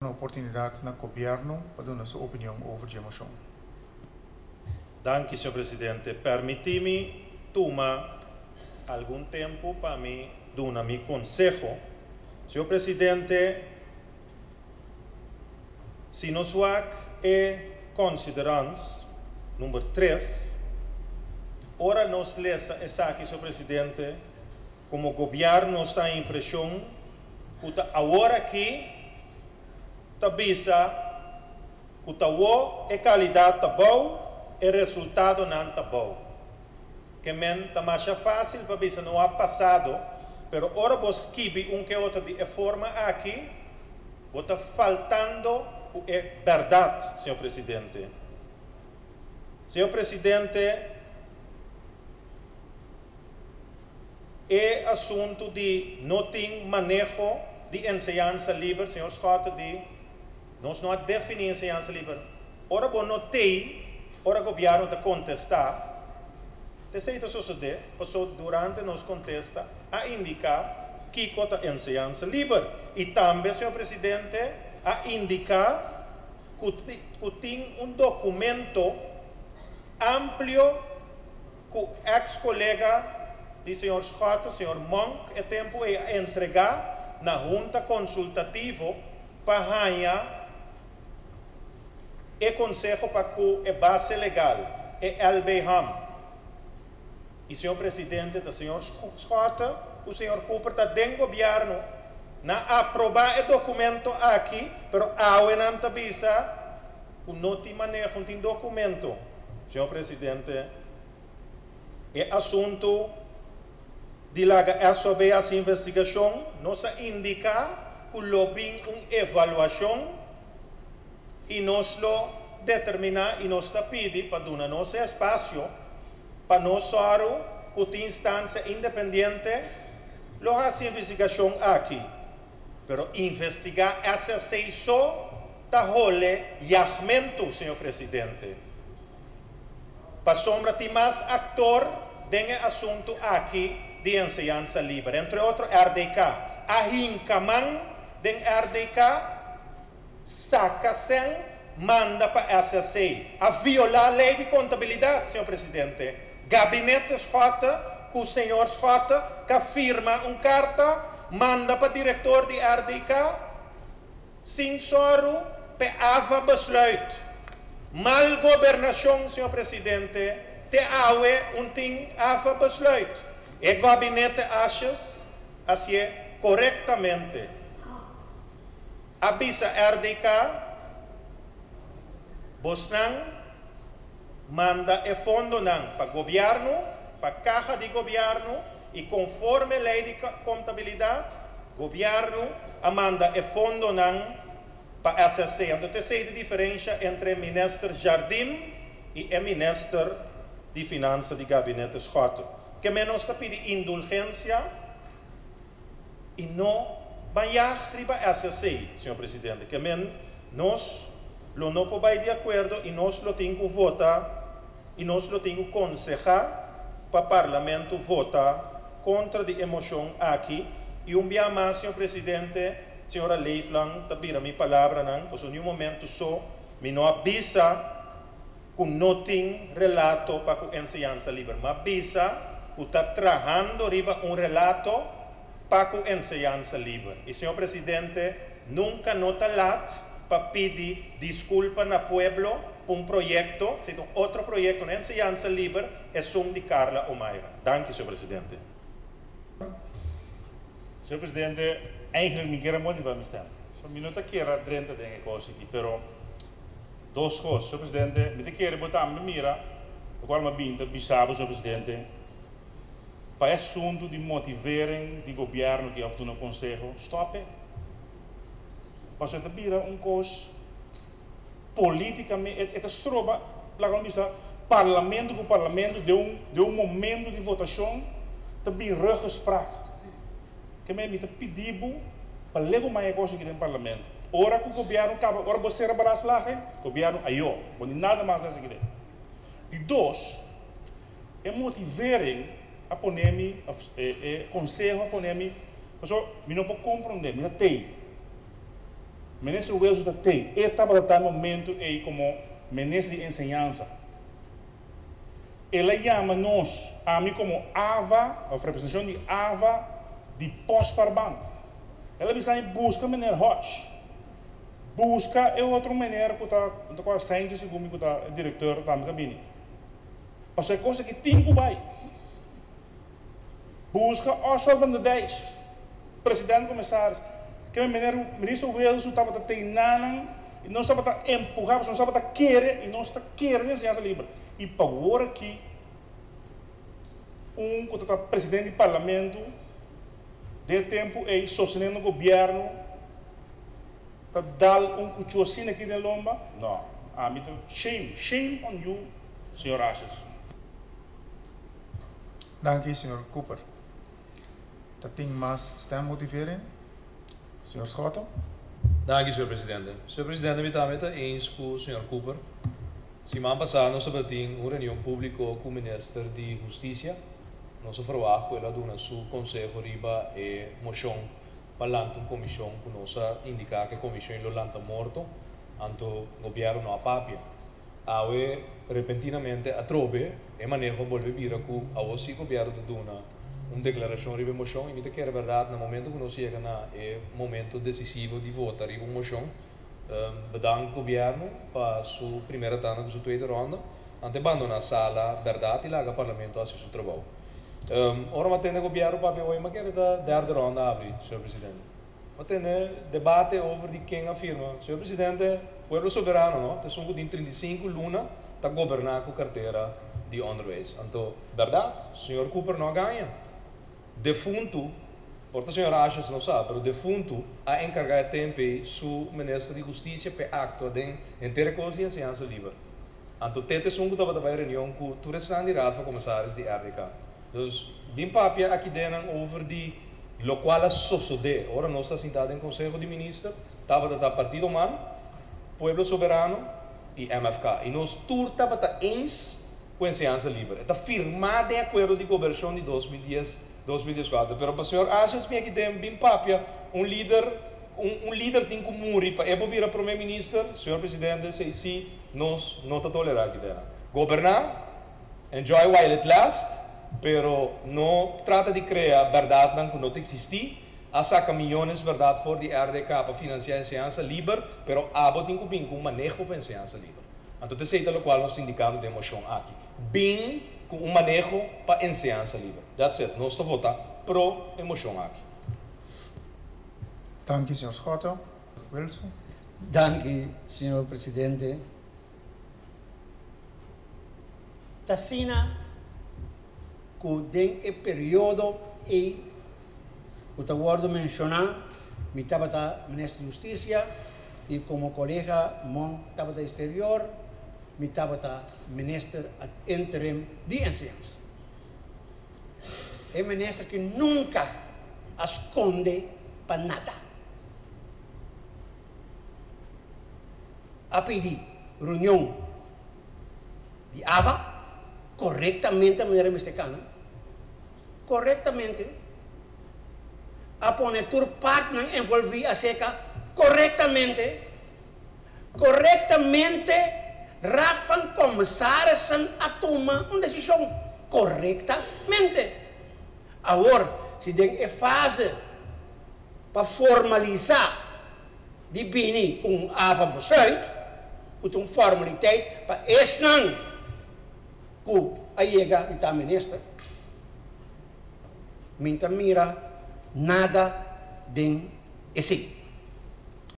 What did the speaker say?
Uma oportunidade no governo para dar sua opinião sobre a moção. Danke, senhor presidente. Permita-me tomar algum tempo para me dar meu conselho. Senhor presidente, se nós consideramos, número 3, ora nós lesa essa aqui, senhor presidente, como o governo está em impressão, que agora aqui, tabisa, que a qualidade está boa, e o resultado não está bom. Que men está mais fácil para bisa não há passado, pero ora vos kibi que outro de forma aqui, está faltando é verdade, senhor presidente. Senhor presidente, é assunto de não ter manejo de enseñança livre, senhor Scott, de nós não definimos enseñança livre. Ora, bom, não tem, ora, o governo está contestar. Terceiro suceder, passou durante nos contesta a indicar que é enseñança livre. E também, senhor presidente, a indicar que tem documento amplo que o ex-colega do senhor Scott, o senhor Monk, é tempo de entregar na junta consultativa para ganhar e conselho para que a base legal é LBHAM. E senhor presidente, o senhor Scott, o senhor Cooper está dentro do governo na aprovar o documento aqui, mas a não está bisa o não tem manejo de documento. Senhor presidente, é assunto de lá sobre essa investigação, nos indica que lobby uma avaliação e nos lo determina e nos pede para dar nosso espaço para nós que tem instância independente lo hace investigação aqui. Pero investigar essa só está role yagmento, senhor presidente. Para sombra tem mais ator dentro assunto aqui de enseñanza livre, entre outros RDK. A Hincaman den RDK saca-se, manda para SSC. A violar a lei de contabilidade, senhor presidente. Gabinete Scott, que o senhor Scott, que firma uma carta, manda para o diretor de RDK, sem soro, para besluit. Mal governação, senhor presidente, te awe tem ava besluit. E o gabinete acha assim corretamente. Avisa RDK, Bosnan manda e fundo para o governo, para a caixa de governo, e conforme a lei de contabilidade, o governo manda e fundo para a SSC. Então, tem a diferença entre o ministro Jardim e o ministro de Finanças do gabinete Scott. Que menos está pedindo indulgência e não vai arriba a SSC, senhor presidente. Que menos nós não podemos de acordo e nós lo temos que votar e nós lo temos que aconselhar para o parlamento votar contra a emoção aqui. E dia mais, senhor presidente, senhora Leifland, está pedindo a minha palavra, pois em um momento só, me não avisa que não tem relato para a enseñança livre, mas avisa que está trabalhando arriba relato para a enseñança livre. E, senhor presidente, nunca nota lá para pedir desculpa no pueblo por projeto, se outro projeto na enseñança livre é som de Carla Omaira. Danke, senhor presidente. Senhor presidente, eigenlijk niet keer motivar me stem. Zo'n minuut keer drenta denk ik ook aqui, pero duas coisas, senhor presidente, me quer botar me mira, o qual me binta, bisabo, senhor presidente, para assunto de motivarem de governo que have no conselho, stop. Para você ter coisa politicamente, é estroba, lá como diz, parlamento com parlamento de momento de votação, também regespraak. Que me pedido para levar mais coisa aqui no parlamento. Ora que o governo acaba, ora você era para lá, o governo aiô, não tem nada mais nessa aqui. De dois, é motivarem a poner-me, conselho a poner-me, mas eu não posso compreender, me tem. Ministro Wilson está tem, estava no momento aí como ministro de enseñanza. Ele chama nós, a mim como AVA, a representação de AVA, de pós-parbanco. Ela está em busca de maneira Hodge. Busca é outra maneira que está com a ciência, como que está diretor da cabine. Mas é coisa que tem que vai. Busca Oswald van der Dijs, presidente comissário. Que o ministro Wilson estava treinando e não estava empurrando, não estava querer e não está querendo ensinar livre. E para agora aqui, que está presidente do parlamento, de tempo aí sostenendo o governo, está dando cuchocina aqui na lomba. Não, a mim shame on you, senhor Ashes. Dank u, senhor Cooper. Dat tem mais stemmotivering. Senhor Schotten. Dank u, senhor presidente. Senhor presidente, eu estou eens com o senhor Cooper. Semana passada, nós tivemos uma reunião pública com o ministro de Justiça. Nós verwachten que ele dá seu conselho riba e moção para lançar uma comissão que nós indicar que a comissão lo lança morto, anto o governo não apapia. Awe repentinamente a trobe e manejo volve vir com a o governo dá uma declaração riba moção e me que é verdade no momento que nós chega na momento decisivo de votar riba moção. Bedankt o governo para sua primeira tanda, sua tweede ronda, ante abandonar a sala verdade e lá o parlamento a seu trabalho. Ora, mas tem o governo para ver, mas quer da derde ronda abrir, senhor presidente. Mas tem debate over de quem afirma, senhor presidente, o povo soberano, não? Tem só de 35 luna para governar com carteira de onderwijs. Então, verdade, senhor Cooper não ganha. Defunto, porque o senhor Ashes não sabe, mas o defunto a encargar tempo su ministro de Justiça para acto de inteira consciência e ciência livre. Então, tete sungo estava na reunião com o restante de raad van commissaris de RDK. Dus, bem papia aqui dentro over de lo qual sucede. Ora, nós estamos sentados em Conselho de Ministros, estava da Partido Man, Pueblo Soberano e MFK. E nós todos estamos ens com a ciência livre. Está firmado de acordo de governo de 2014. Pero para o senhor Ashes, aqui dentro, bem papia, líder tem que morrer para vir a primeiro-ministro, senhor presidente, se nós não tolerar aqui dentro. Governar, enjoy while it lasts, pero não trata de criar verdade que não existe, a saca milhões de verdade for de RDK para financiar a ciência livre, pero abo tem que vir com manejo para a ciência livre. Então, te sei o qual nós indicamos de emoção aqui. Bem com manejo para a ciência livre. That's it. Nós estamos votando pro emoção aqui. Dank u, senhor Schotten. Wilson. Dank u, senhor presidente. Tassina, que o período e o acordo mencionar, me estava ministro de Justiça e como colega Mon estava da exterior, me estava ministro interim de enseñanza. É ministro que nunca esconde para nada. A pedir reunião de AVA, corretamente de maneira mexicana, corretamente, a poner tur partner envolver a seca, corretamente, raad van commissarissen a tomar uma decisão corretamente. Agora, se tem a fase para formalizar de bini com AVA besluit, moet een formaliteit para esnang ku ayega ita minister. Minta mira nada den esse.